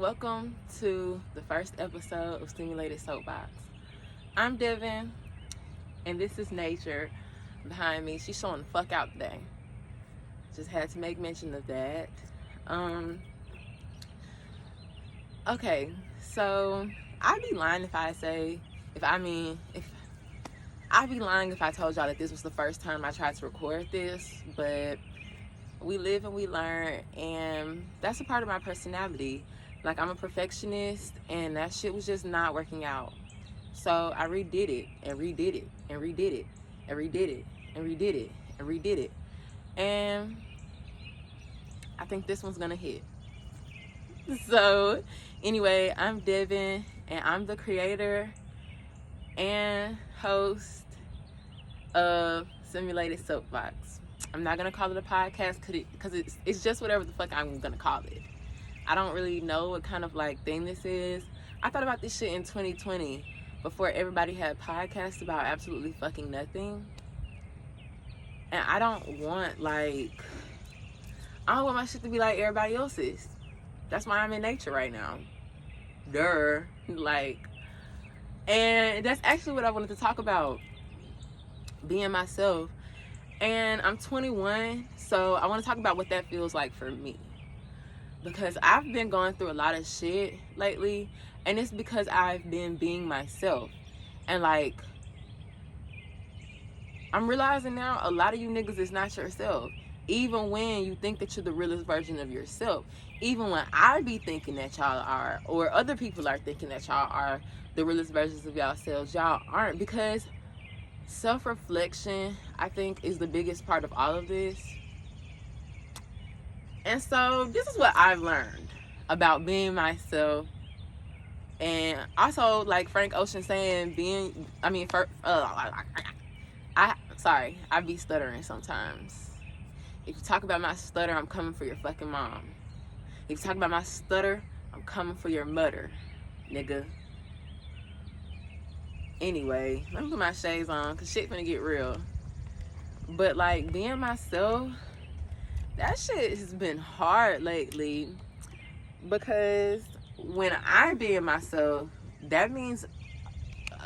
welcome to the first episode of Stimulated Soapbox. I'm Devin, and this is Nature behind me. She's showing the fuck out today. Just had to make mention of that. Okay, so I'd be lying if I'd be lying if I told y'all that this was the first time I tried to record this, but we live and we learn, and that's a part of my personality. Like, I'm a perfectionist, and that shit was just not working out. So I redid it, and redid it, and redid it, and redid it, and redid it, and redid it. And I think this one's gonna hit. So anyway, I'm Devin, and I'm the creator and host of Simulated Soapbox. I'm not gonna call it a podcast because it's just whatever the fuck I'm gonna call it. I don't really know what kind of like thing this is. I thought about this shit in 2020 before everybody had podcasts about absolutely fucking nothing. And I don't want my shit to be like everybody else's. That's why I'm in nature right now. And that's actually what I wanted to talk about. Being myself. And I'm 21, so I want to talk about what that feels like for me. Because I've been going through a lot of shit lately, and it's because I've been being myself. And I'm realizing now a lot of you niggas is not yourself. Even when you think that you're the realest version of yourself. Even when I be thinking that y'all are, or other people are thinking that y'all are the realest versions of yourselves, y'all aren't. Because self-reflection, I think, is the biggest part of all of this. And so this is what I've learned about being myself. And also, like Frank Ocean saying, I be stuttering sometimes. If you talk about my stutter, I'm coming for your fucking mom. If you talk about my stutter, I'm coming for your mother, nigga. Anyway, let me put my shades on because shit finna get real. But being myself, that shit has been hard lately, because when I being myself, that means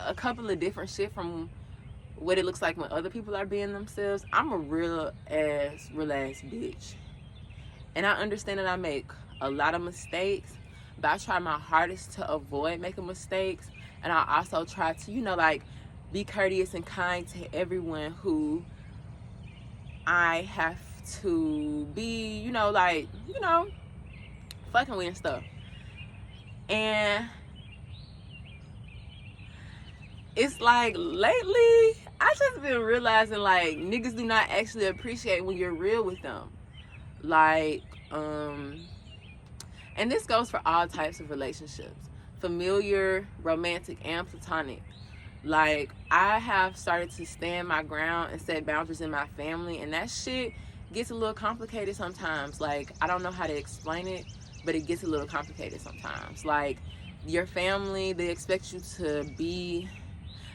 a couple of different shit from what it looks like when other people are being themselves. I'm a real ass bitch, and I understand that I make a lot of mistakes, but I try my hardest to avoid making mistakes. And I also try to, be courteous and kind to everyone who I have to be, fucking with and stuff. And it's lately, I just been realizing niggas do not actually appreciate when you're real with them. And this goes for all types of relationships. Familiar, romantic, and platonic. I have started to stand my ground and set boundaries in my family, and that shit gets a little complicated sometimes. I don't know how to explain it, but it gets a little complicated sometimes. Your family, they expect you to be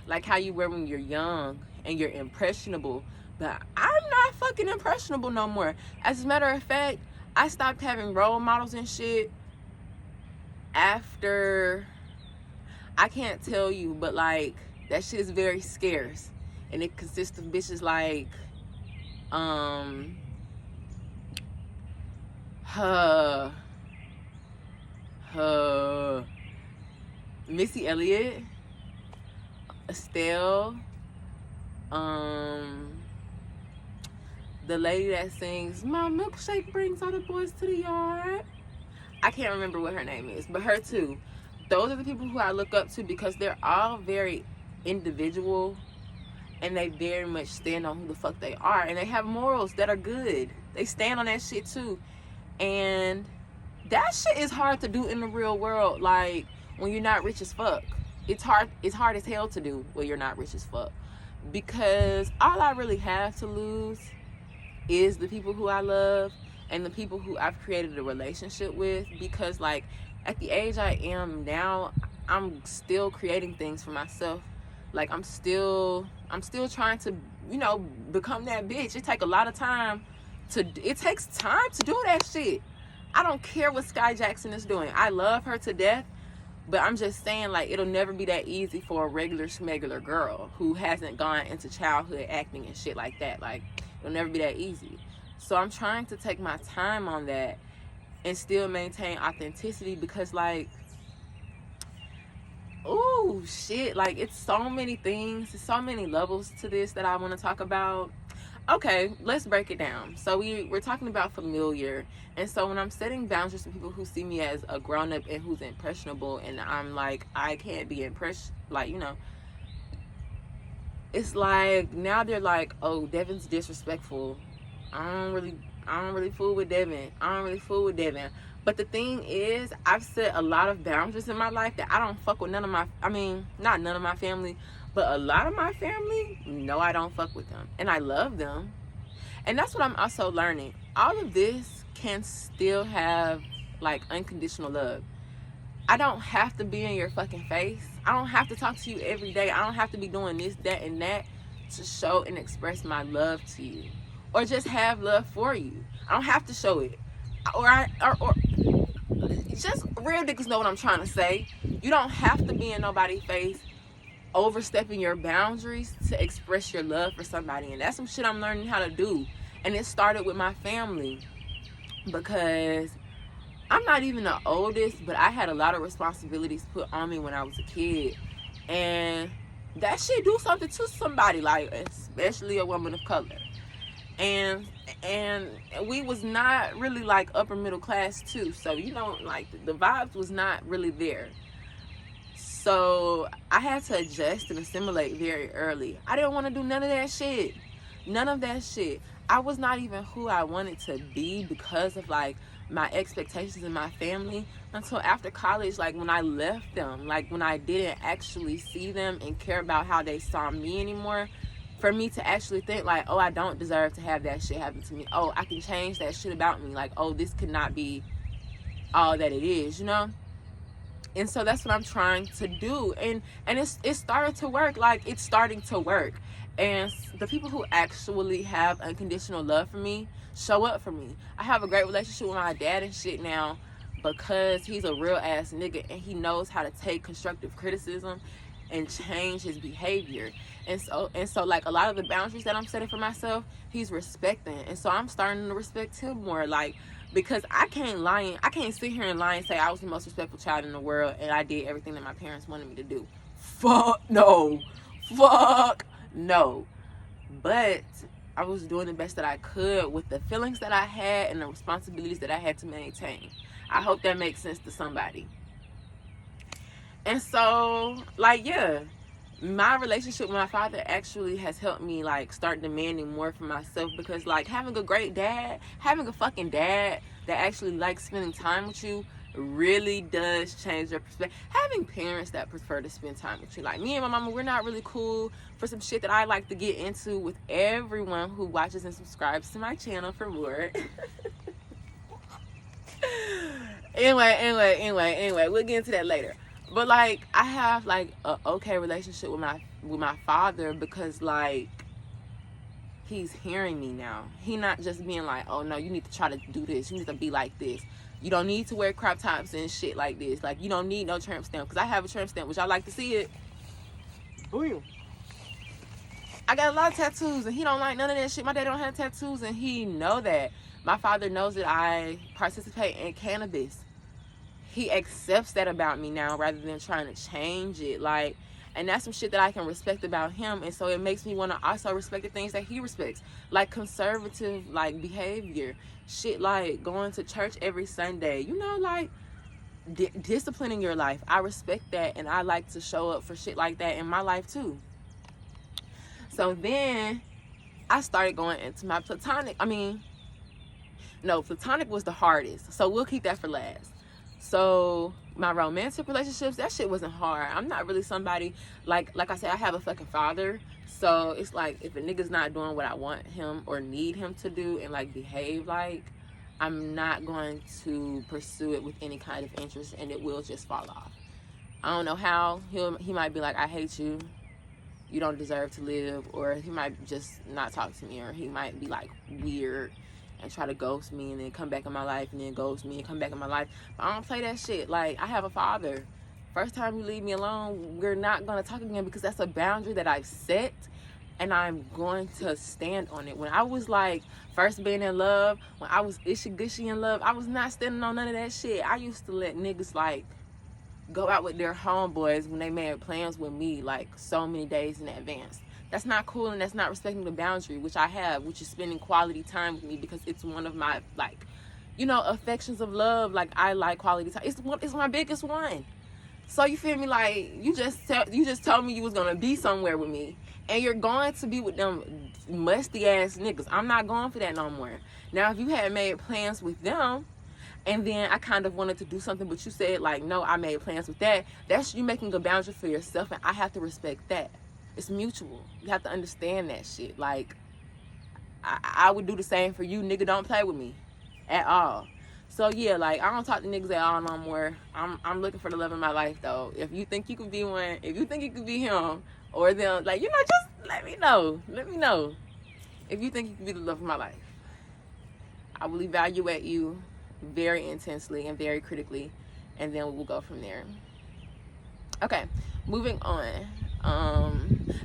like how you were when you're young and you're impressionable, but I'm not fucking impressionable no more. As a matter of fact, I stopped having role models and shit after, I can't tell you, but that shit is very scarce, and it consists of bitches Missy Elliott, Estelle, the lady that sings "My milkshake brings all the boys to the yard." I can't remember what her name is, but her too. Those are the people who I look up to, because they're all very individual, and they very much stand on who the fuck they are, and they have morals that are good. They stand on that shit too. And that shit is hard to do in the real world, when you're not rich as fuck. It's hard as hell to do when you're not rich as fuck, because all I really have to lose is the people who I love and the people who I've created a relationship with. Because at the age I am now, I'm still creating things for myself. I'm still trying to, become that bitch. It takes time to do that shit. I don't care what Sky Jackson is doing. I love her to death. But I'm just saying, like, it'll never be that easy for a regular schmegular girl who hasn't gone into childhood acting and shit like that. Like, it'll never be that easy. So I'm trying to take my time on that and still maintain authenticity because, like, ooh, shit. Like, it's so many things. There's so many levels to this that I want to talk about. Okay, let's break it down. So we're talking about familiar. And so when I'm setting boundaries for people who see me as a grown-up and who's impressionable, and I'm like, I can't be impressed, like, you know, it's like now they're like, oh, Devin's disrespectful. I don't really fool with Devin. But the thing is, I've set a lot of boundaries in my life that I don't fuck with not none of my family, but a lot of my family, no, I don't fuck with them. And I love them. And that's what I'm also learning. All of this can still have, like, unconditional love. I don't have to be in your fucking face. I don't have to talk to you every day. I don't have to be doing this, that, and that to show and express my love to you. Or just have love for you. I don't have to show it. Or just real niggas know what I'm trying to say. You don't have to be in nobody's face overstepping your boundaries to express your love for somebody. And that's some shit I'm learning how to do. And it started with my family because I'm not even the oldest, but I had a lot of responsibilities put on me when I was a kid. And that shit do something to somebody, like, especially a woman of color. And we was not really, like, upper middle class too. So, you know, like, the vibes was not really there. So I had to adjust and assimilate very early. I didn't want to do none of that shit. None of that shit. I was not even who I wanted to be because of, like, my expectations in my family until after college, like, when I left them, like, when I didn't actually see them and care about how they saw me anymore, for me to actually think, like, oh, I don't deserve to have that shit happen to me. Oh, I can change that shit about me. Like, oh, this could not be all that it is, you know? And so that's what I'm trying to do. And it started to work. Like, it's starting to work. And the people who actually have unconditional love for me show up for me. I have a great relationship with my dad and shit now because he's a real ass nigga and he knows how to take constructive criticism and change his behavior. And so like, a lot of the boundaries that I'm setting for myself, he's respecting. And so I'm starting to respect him more, like, because I can't sit here and lie and say I was the most respectful child in the world and I did everything that my parents wanted me to do. Fuck no. But I was doing the best that I could with the feelings that I had and the responsibilities that I had to maintain. I hope that makes sense to somebody. And so, like, yeah, my relationship with my father actually has helped me, like, start demanding more for myself because, like, having a great dad, having a fucking dad that actually likes spending time with you really does change your perspective. Having parents that prefer to spend time with you. Like, me and my mama, we're not really cool for some shit that I like to get into with everyone who watches and subscribes to my channel for more. Anyway, we'll get into that later. But, like, I have, like, a okay relationship with my father because, like, he's hearing me now. He not just being like, oh no, you need to try to do this, you need to be like this, you don't need to wear crop tops and shit like this, like, you don't need no tramp stamp, because I have a tramp stamp. Would y'all like to see it? Ooh. I got a lot of tattoos and he don't like none of that shit. My dad don't have tattoos and he know that. My father knows that I participate in cannabis. He accepts that about me now rather than trying to change it. Like, and that's some shit that I can respect about him. And so it makes me want to also respect the things that he respects. Like conservative, like, behavior. Shit like going to church every Sunday. You know, like, disciplining your life. I respect that and I like to show up for shit like that in my life too. So then I started going into my platonic. Platonic was the hardest. So we'll keep that for last. So my romantic relationships, that shit wasn't hard. I'm not really somebody, like I said, I have a fucking father. So it's like, if a nigga's not doing what I want him or need him to do and, like, behave like, I'm not going to pursue it with any kind of interest and it will just fall off. I don't know how. He might be like, I hate you, you don't deserve to live, or he might just not talk to me, or he might be like weird and try to ghost me and then come back in my life and then ghost me and come back in my life. But I don't play that shit. Like, I have a father. First time you leave me alone, we're not going to talk again, because that's a boundary that I've set, and I'm going to stand on it. When I was like first being in love, when I was ishy-gushy in love, I was not standing on none of that shit. I used to let niggas like go out with their homeboys when they made plans with me like so many days in advance. That's not cool, and that's not respecting the boundary, which I have, which is spending quality time with me, because it's one of my, like, you know, affections of love. Like, I like quality time. It's my biggest one. So you feel me? Like, you just told me you was gonna be somewhere with me, and you're going to be with them musty ass niggas. I'm not going for that no more. Now, if you had made plans with them, and then I kind of wanted to do something, but you said like, no, I made plans with that, that's you making a boundary for yourself, and I have to respect that. It's mutual. You have to understand that shit. Like, I would do the same for you. Nigga, don't play with me at all. So yeah, like, I don't talk to niggas at all no more. I'm looking for the love of my life though. If you think you could be one, if you think you could be him or them, like, you know, just let me know. Let me know if you think you could be the love of my life. I will evaluate you very intensely and very critically, and then we will go from there. Okay, moving on.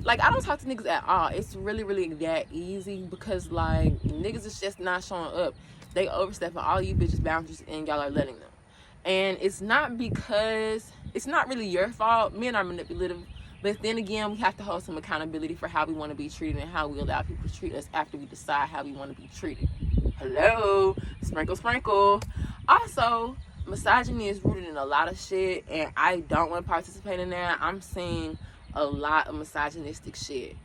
Like, I don't talk to niggas at all. It's really that easy, because like, niggas is just not showing up. They overstepping all you bitches boundaries, and y'all are letting them. And it's not because it's not really your fault. Men are manipulative, but then again, we have to hold some accountability for how we want to be treated and how we allow people to treat us after we decide how we want to be treated. Hello, sprinkle. Also, misogyny is rooted in a lot of shit, and I don't want to participate in that. I'm seeing a lot of misogynistic shit,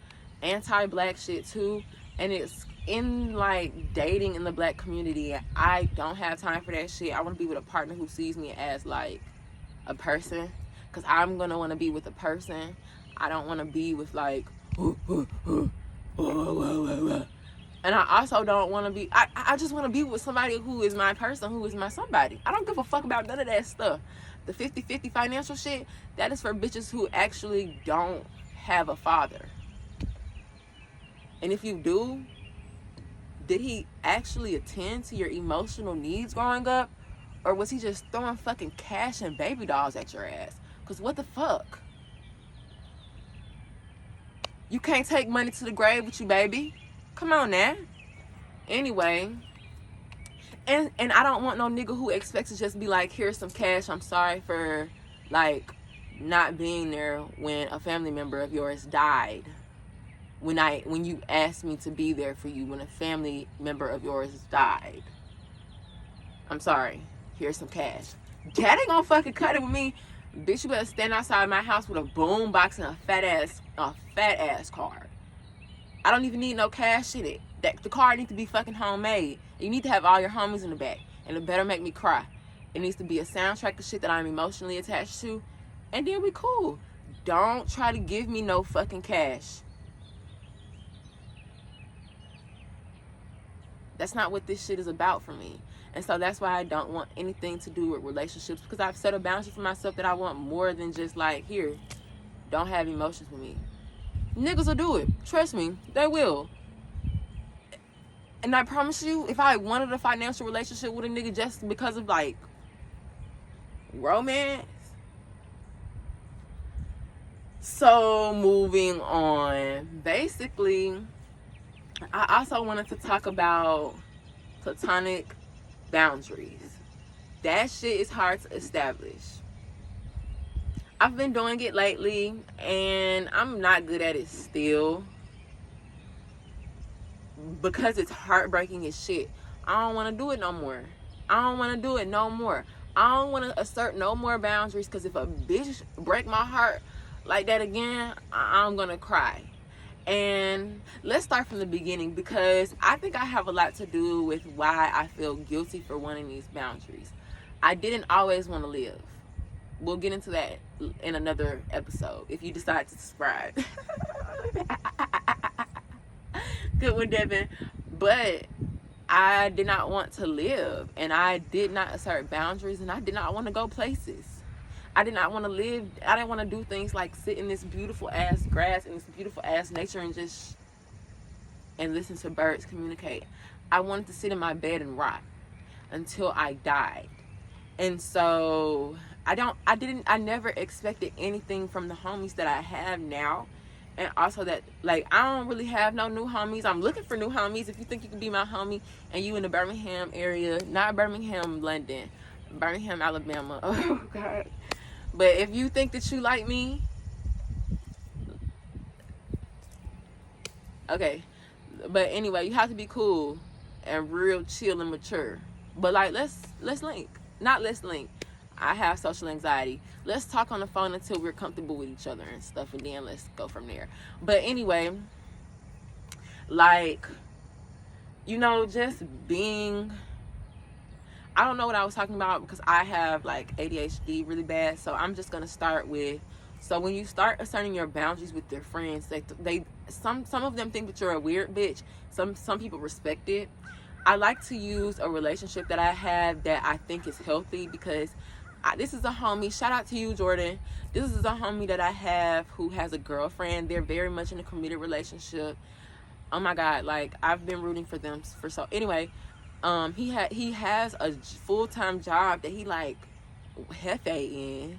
anti-black shit too, and it's in like dating in the black community. I don't have time for that shit. I want to be with a partner who sees me as like a person, because I'm gonna want to be with a person. I don't want to be with like and I also don't want to be, I just want to be with somebody who is my person, who is my somebody. I don't give a fuck about none of that stuff. The 50-50 financial shit, that is for bitches who actually don't have a father. And if you do, did he actually attend to your emotional needs growing up? Or was he just throwing fucking cash and baby dolls at your ass? Because what the fuck? You can't take money to the grave with you, baby. Come on now. Anyway, and I don't want no nigga who expects to just be like, here's some cash, I'm sorry for like not being there when a family member of yours died. When you asked me to be there for you when a family member of yours died. I'm sorry. Here's some cash. That ain't gonna fucking cut it with me. Bitch, you better stand outside my house with a boom box and a fat ass card. I don't even need no cash in it. The card needs to be fucking homemade. You need to have all your homies in the back, and it better make me cry. It needs to be a soundtrack of shit that I'm emotionally attached to, and then we cool. Don't try to give me no fucking cash. That's not what this shit is about for me. And so that's why I don't want anything to do with relationships, because I've set a boundary for myself that I want more than just like, here, don't have emotions with me. Niggas will do it. Trust me, they will. And I promise you, if I wanted a financial relationship with a nigga just because of like romance. So moving on. Basically, I also wanted to talk about platonic boundaries. That shit is hard to establish. I've been doing it lately, and I'm not good at it still, because it's heartbreaking as shit. I don't want to do it no more. I don't want to do it no more. I don't want to assert no more boundaries, because if a bitch break my heart like that again, I'm going to cry. And let's start from the beginning, because I think I have a lot to do with why I feel guilty for wanting these boundaries. I didn't always want to live. We'll get into that in another episode if you decide to subscribe. Good one, Devin. But I did not want to live, and I did not assert boundaries, and I did not want to go places. I did not want to live. I didn't want to do things like sit in this beautiful ass grass and this beautiful ass nature and listen to birds communicate. I wanted to sit in my bed and rot until I died. And so I never expected anything from the homies that I have now. And also that, like, I don't really have no new homies. I'm looking for new homies. If you think you can be my homie and you in the Birmingham area, not Birmingham, London, Birmingham, Alabama. Oh, God. But if you think that you like me, okay. But anyway, you have to be cool and real chill and mature. But like, let's link. Not let's link. I have social anxiety. Let's talk on the phone until we're comfortable with each other and stuff, and then let's go from there. But anyway, like, you know, just being, I don't know what I was talking about because I have like ADHD really bad. So I'm just gonna start with, so when you start asserting your boundaries with your friends, some of them think that you're a weird bitch. Some people respect it. I like to use a relationship that I have that I think is healthy because this is a homie. Shout out to you, Jordan. This is a homie that I have who has a girlfriend. They're very much in a committed relationship. Oh my God, like, I've been rooting for them for so. Anyway, he has a full-time job that he like hefe in.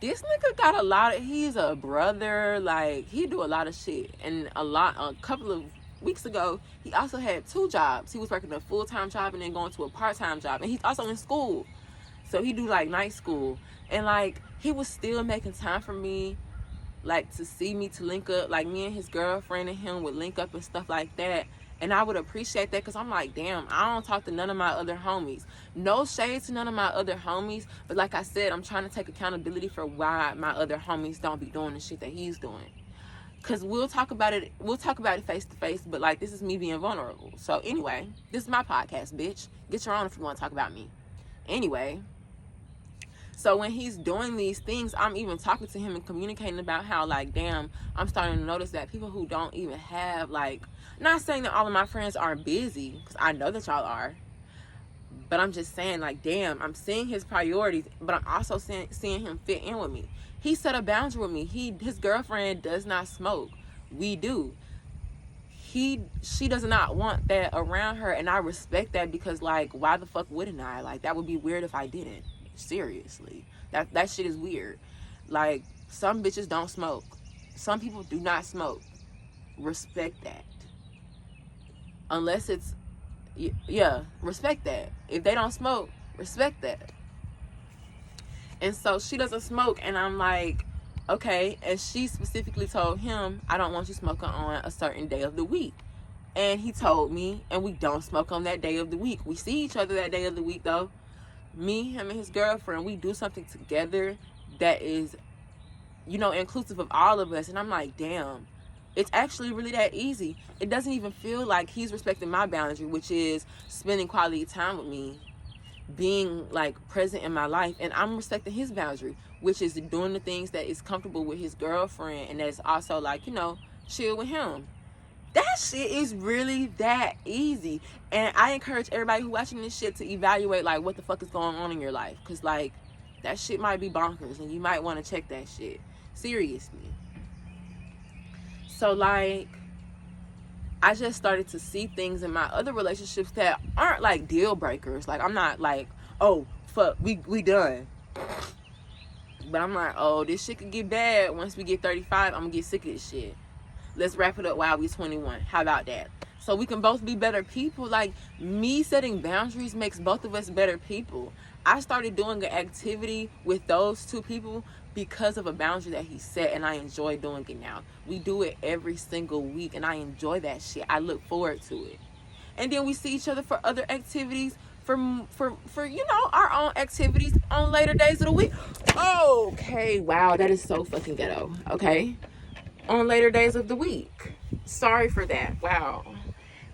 This nigga got a lot of. He's a brother. Like, he do a lot of shit, and a couple of weeks ago, he also had 2 jobs. He was working a full-time job and then going to a part-time job, and he's also in school, so he do like night school. And like, he was still making time for me, like, to see me, to link up. Like, me and his girlfriend and him would link up and stuff like that, and I would appreciate that because I'm like, damn, I don't talk to none of my other homies. No shade to none of my other homies, but like I said, I'm trying to take accountability for why my other homies don't be doing the shit that he's doing. Because we'll talk about it face to face, but like, this is me being vulnerable. So anyway, this is my podcast, bitch. Get your own if you want to talk about me. Anyway, so when he's doing these things, I'm even talking to him and communicating about how, like, damn, I'm starting to notice that people who don't even have, like, not saying that all of my friends aren't busy, because I know that y'all are, but I'm just saying, like, damn, I'm seeing his priorities, but I'm also seeing him fit in with me. He set a boundary with me. His girlfriend does not smoke. We do. She does not want that around her, and I respect that because, like, why the fuck wouldn't I? Like, that would be weird if I didn't. Seriously. That shit is weird. Like, some bitches don't smoke. Some people do not smoke. Respect that. Unless it's, yeah, respect that. If they don't smoke, respect that. And so she doesn't smoke, and I'm like, okay. And she specifically told him, I don't want you smoking on a certain day of the week. And he told me, and we don't smoke on that day of the week. We see each other that day of the week, though. Me, him, and his girlfriend, we do something together that is, you know, inclusive of all of us. And I'm like, damn, it's actually really that easy. It doesn't even feel like he's respecting my boundary, which is spending quality time with me, being like present in my life. And I'm respecting his boundary, which is doing the things that is comfortable with his girlfriend and that's also, like, you know, chill with him. That shit is really that easy. And I encourage everybody who watching this shit to evaluate, like, what the fuck is going on in your life. Because, like, that shit might be bonkers and you might want to check that shit. Seriously. So, like, I just started to see things in my other relationships that aren't, like, deal breakers. Like, I'm not like, oh, fuck, we done. But I'm like, oh, this shit could get bad. Once we get 35, I'm going to get sick of this shit. Let's wrap it up while we're 21. How about that? So we can both be better people. Like, me setting boundaries makes both of us better people. I started doing an activity with those 2 people because of a boundary that he set, and I enjoy doing it now. We do it every single week, and I enjoy that shit. I look forward to it. And then we see each other for other activities, for you know, our own activities on later days of the week. Okay, wow, that is so fucking ghetto. Okay. On later days of the week. Sorry for that. Wow.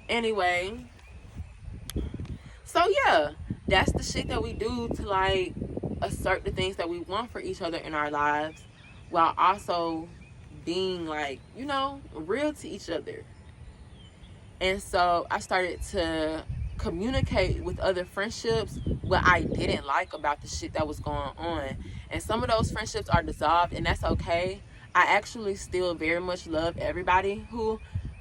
Anyway. So yeah, that's the shit that we do to, like, assert the things that we want for each other in our lives while also being, like, you know, real to each other. And so I started to communicate with other friendships what I didn't like about the shit that was going on. And some of those friendships are dissolved, and that's okay. I actually still very much love everybody who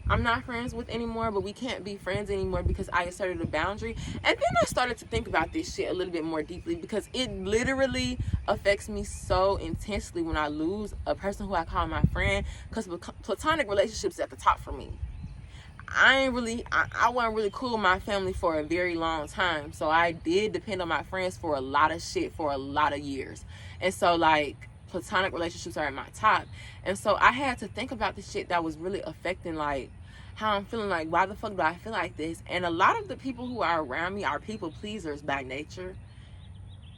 I'm not friends with anymore, but we can't be friends anymore because I asserted a boundary. And then I started to think about this shit a little bit more deeply, because it literally affects me so intensely when I lose a person who I call my friend, because platonic relationships at the top for me. I wasn't really cool with my family for a very long time, so I did depend on my friends for a lot of shit for a lot of years. And so, like, platonic relationships are at my top. And so I had to think about the shit that was really affecting, like, how I'm feeling. Like, why the fuck do I feel like this? And a lot of the people who are around me are people pleasers by nature.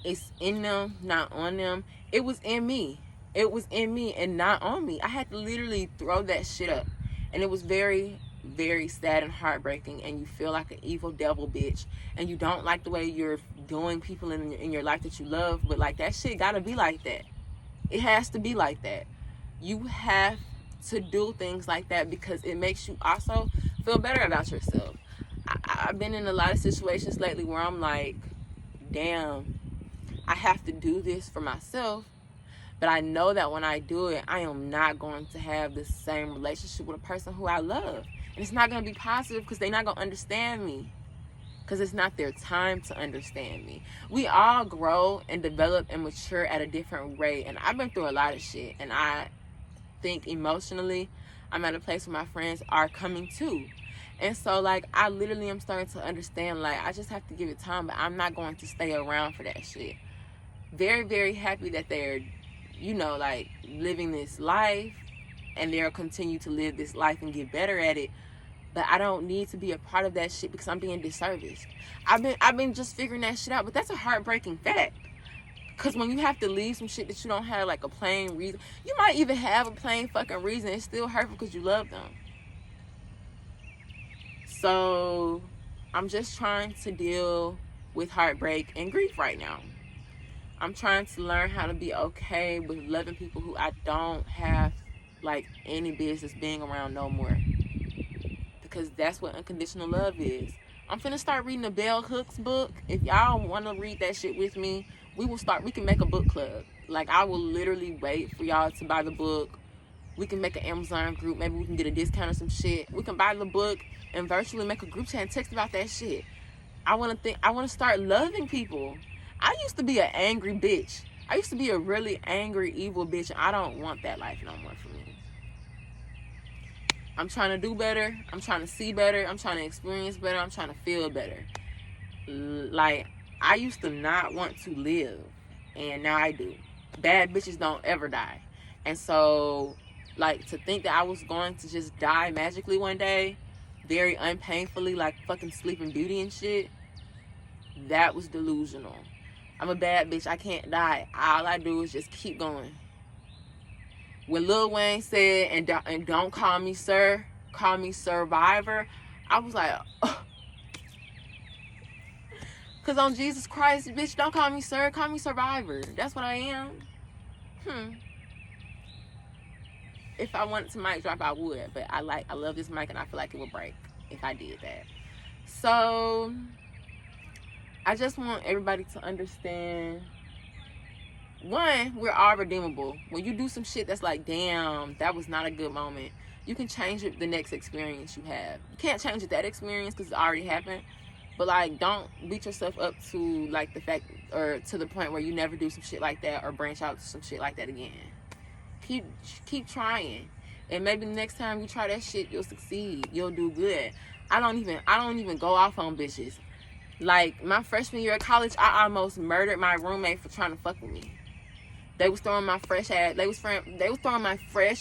It's in them, not on them. It was in me. It was in me and not on me. I had to literally throw that shit up. And it was very, very sad and heartbreaking. And you feel like an evil devil bitch. And you don't like the way you're doing people in your life that you love. But, like, that shit gotta be like that. It has to be like that. You have to do things like that because it makes you also feel better about yourself. I've been in a lot of situations lately where I'm like, damn, I have to do this for myself, but I know that when I do it, I am not going to have the same relationship with a person who I love. And it's not going to be positive because they're not going to understand me, because it's not their time to understand me. We all grow and develop and mature at a different rate. And I've been through a lot of shit. And I think emotionally, I'm at a place where my friends are coming too. And so, like, I literally am starting to understand, like, I just have to give it time, but I'm not going to stay around for that shit. Very, very happy that they're, you know, like, living this life, and they'll continue to live this life and get better at it. But I don't need to be a part of that shit because I'm being disserviced. I've been just figuring that shit out, but that's a heartbreaking fact. Because when you have to leave some shit that you don't have, like, a plain reason, you might even have a plain fucking reason, it's still hurtful because you love them. So I'm just trying to deal with heartbreak and grief right now. I'm trying to learn how to be okay with loving people who I don't have, like, any business being around no more. Because that's what unconditional love is. I'm finna start reading the Bell Hooks book. If y'all want to read that shit with me, we can make a book club. Like, I will literally wait for y'all to buy the book. We can make an Amazon group. Maybe we can get a discount or some shit. We can buy the book and virtually make a group chat and text about that shit. I want to start loving people. I used to be an angry bitch. I used to be a really angry, evil bitch. And I don't want that life no more for me. I'm trying to do better. I'm trying to see better. I'm trying to experience better. I'm trying to feel better. Like, I used to not want to live, and now I do. Bad bitches don't ever die. And so, like, to think that I was going to just die magically one day, very unpainfully, like fucking Sleeping Beauty and shit, that was delusional. I'm a bad bitch. I can't die. All I do is just keep going. When Lil Wayne said, and don't call me sir, call me survivor, I was like, oh. Because on Jesus Christ, bitch, don't call me sir, call me survivor. That's what I am. If I wanted to mic drop, I would. But I love this mic, and I feel like it would break if I did that. So I just want everybody to understand, one, we're all redeemable. When you do some shit that's like, damn, that was not a good moment, you can change it the next experience you have. You can't change it that experience because it already happened. But, like, don't beat yourself up to, like, the fact, or to the point where you never do some shit like that or branch out to some shit like that again. Keep trying. And maybe the next time you try that shit, you'll succeed. You'll do good. I don't even go off on bitches. Like, my freshman year of college, I almost murdered my roommate for trying to fuck with me. They was throwing my fresh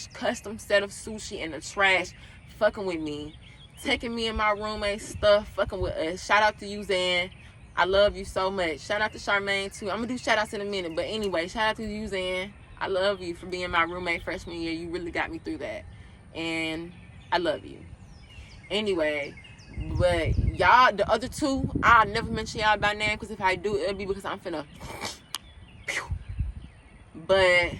custom set of sushi in the trash, fucking with me, taking me and my roommate's stuff, fucking with us. Shout out to you, Zan. I love you so much. Shout out to Charmaine too. I'm gonna do shout outs in a minute, but anyway, shout out to you, Zan. I love you for being my roommate freshman year. You really got me through that, and I love you. Anyway, but y'all, the other two, I'll never mention y'all by name, because if I do, it'll be because I'm finna. But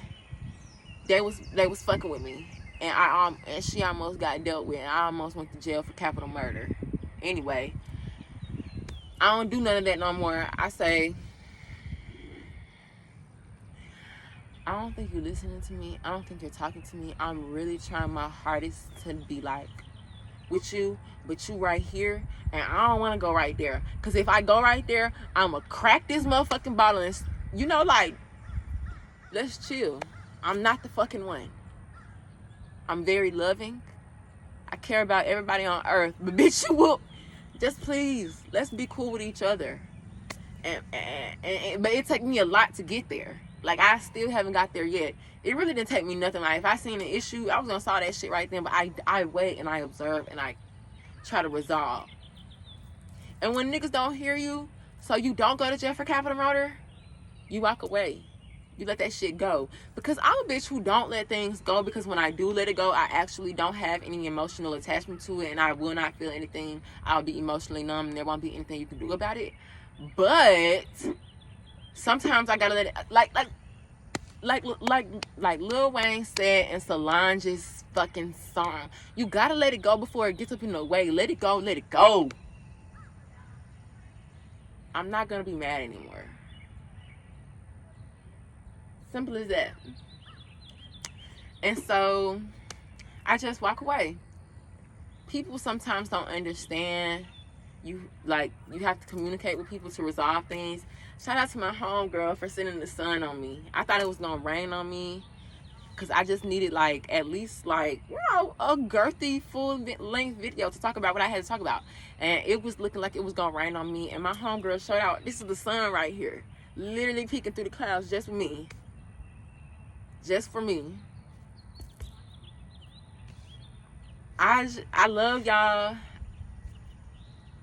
they was fucking with me, and she almost got dealt with, and I almost went to jail for capital murder. Anyway, I don't do none of that no more. I say, I don't think you're listening to me. I don't think you're talking to me. I'm really trying my hardest to be like, with you, but you right here, and I don't want to go right there. Because if I go right there, I'm going to crack this motherfucking bottle and, you know, like, let's chill. I'm not the fucking one. I'm very loving. I care about everybody on earth. But bitch, you will. Just please, let's be cool with each other. But it took me a lot to get there. Like, I still haven't got there yet. It really didn't take me nothing. Like, if I seen an issue, I was gonna solve that shit right then. But I wait and I observe and I try to resolve. And when niggas don't hear you, so you don't go to jail for capital murder, you walk away. You let that shit go. Because I'm a bitch who don't let things go, because when I do let it go, I actually don't have any emotional attachment to it, and I will not feel anything. I'll be emotionally numb, and there won't be anything you can do about it. But sometimes I gotta let it, like Lil Wayne said in Solange's fucking song, you gotta let it go before it gets up in the way. Let it go, let it go. I'm not gonna be mad anymore. Simple as that. And so I just walk away. People sometimes don't understand. You have to communicate with people to resolve things. Shout out to my homegirl for sending the sun on me. I thought it was gonna rain on me, because I just needed at least a girthy full length video to talk about what I had to talk about. And it was looking like it was gonna rain on me, and my homegirl showed out. This is the sun right here, literally peeking through the clouds just for me. Just for me. I love y'all.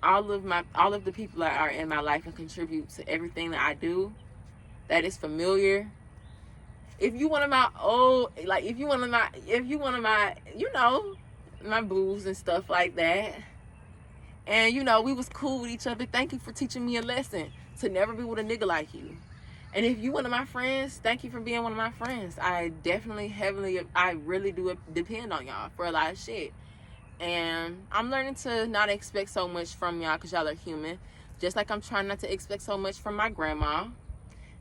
All of the people that are in my life and contribute to everything that I do that is familiar. If you one of my my booze and stuff like that, and we was cool with each other, thank you for teaching me a lesson to never be with a nigga like you. And if you one of my friends, thank you for being one of my friends. I really do depend on y'all for a lot of shit. And I'm learning to not expect so much from y'all, because y'all are human. Just like I'm trying not to expect so much from my grandma.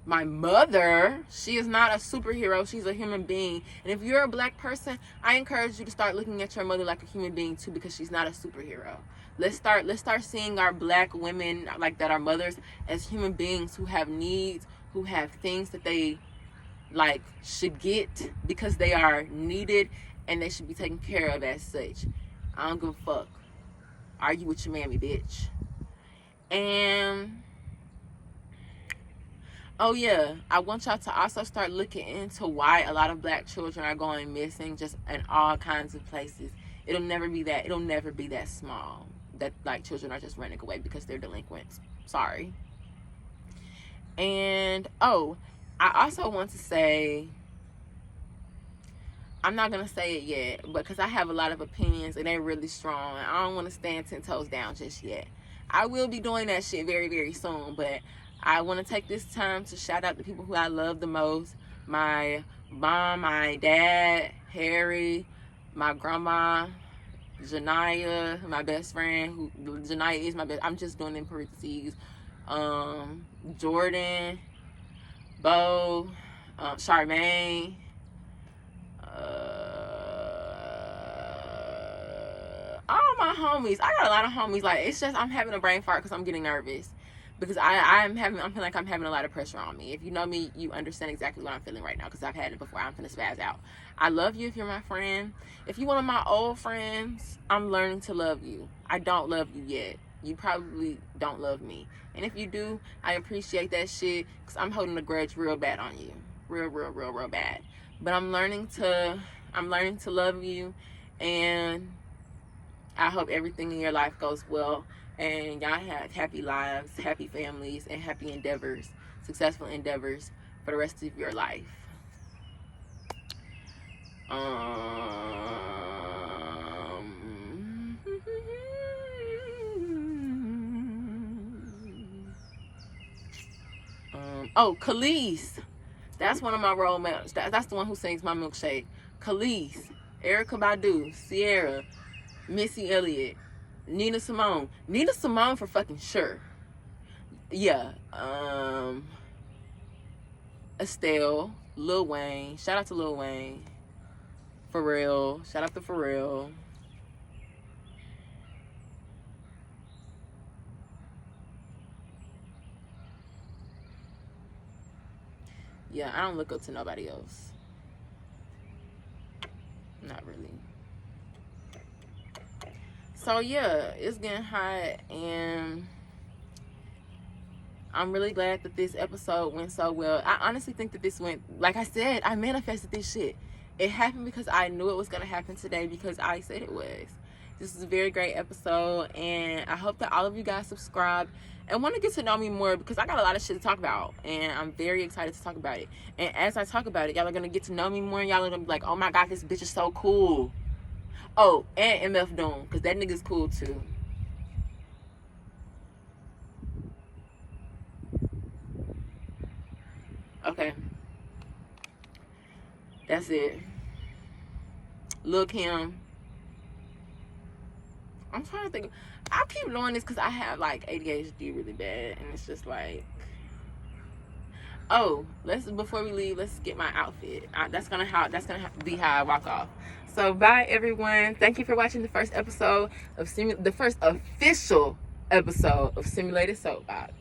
My mother, she is not a superhero. She's a human being. And if you're a black person, I encourage you to start looking at your mother like a human being too, because she's not a superhero. Let's start seeing our black women that are mothers as human beings who have needs, who have things that they should get because they are needed, and they should be taken care of as such. I don't give a fuck. Argue with your mammy, bitch. And oh yeah, I want y'all to also start looking into why a lot of black children are going missing, just in all kinds of places. It'll never be that small that children are just running away because they're delinquents. Sorry. And I also want to say, I'm not going to say it yet, because I have a lot of opinions and they're really strong. I don't want to stand 10 toes down just yet. I will be doing that shit very, very soon, but I want to take this time to shout out the people who I love the most. My mom, my dad, Harry, my grandma, Janaya, my best friend. Janaya is my best. I'm just doing them parentheses. Jordan, Bo, Charmaine, all my homies. I got a lot of homies. It's just I'm having a brain fart because I'm getting nervous, because I feel like I'm having a lot of pressure on me. If you know me, you understand exactly what I'm feeling right now, because I've had it before. I'm finna spaz out. I love you if you're my friend. If you're one of my old friends, I'm learning to love you. I don't love you yet. You probably don't love me. And if you do, I appreciate that shit, because I'm holding a grudge real bad on you. Real bad. But I'm learning to love you, and I hope everything in your life goes well, and y'all have happy lives, happy families, and happy endeavors, successful endeavors for the rest of your life. Khalees. That's one of my role models. That's the one who sings my milkshake. Khalees, Erykah Badu, Sierra, Missy Elliott, Nina Simone. Nina Simone for fucking sure. Yeah. Estelle, Lil Wayne. Shout out to Lil Wayne. Pharrell. Shout out to Pharrell. yeah, I don't look up to nobody else. Not really. So yeah, it's getting hot, and I'm really glad that this episode went so well. I honestly think that this went, like I said, I manifested this shit. It happened because I knew it was going to happen today, because I said it was. This is a very great episode, and I hope that all of you guys subscribe and want to get to know me more, because I got a lot of shit to talk about, and I'm very excited to talk about it. And as I talk about it, y'all are going to get to know me more, and y'all are going to be like, oh my God, this bitch is so cool. Oh, and MF Doom, because that nigga's cool too. Okay. That's it. Lil Kim. I'm trying to think. I keep doing this because I have like ADHD really bad, and it's just like, oh, before we leave, let's get my outfit. That's gonna be how I walk off. So bye everyone. Thank you for watching the first episode of the first official episode of Simulated Soapbox.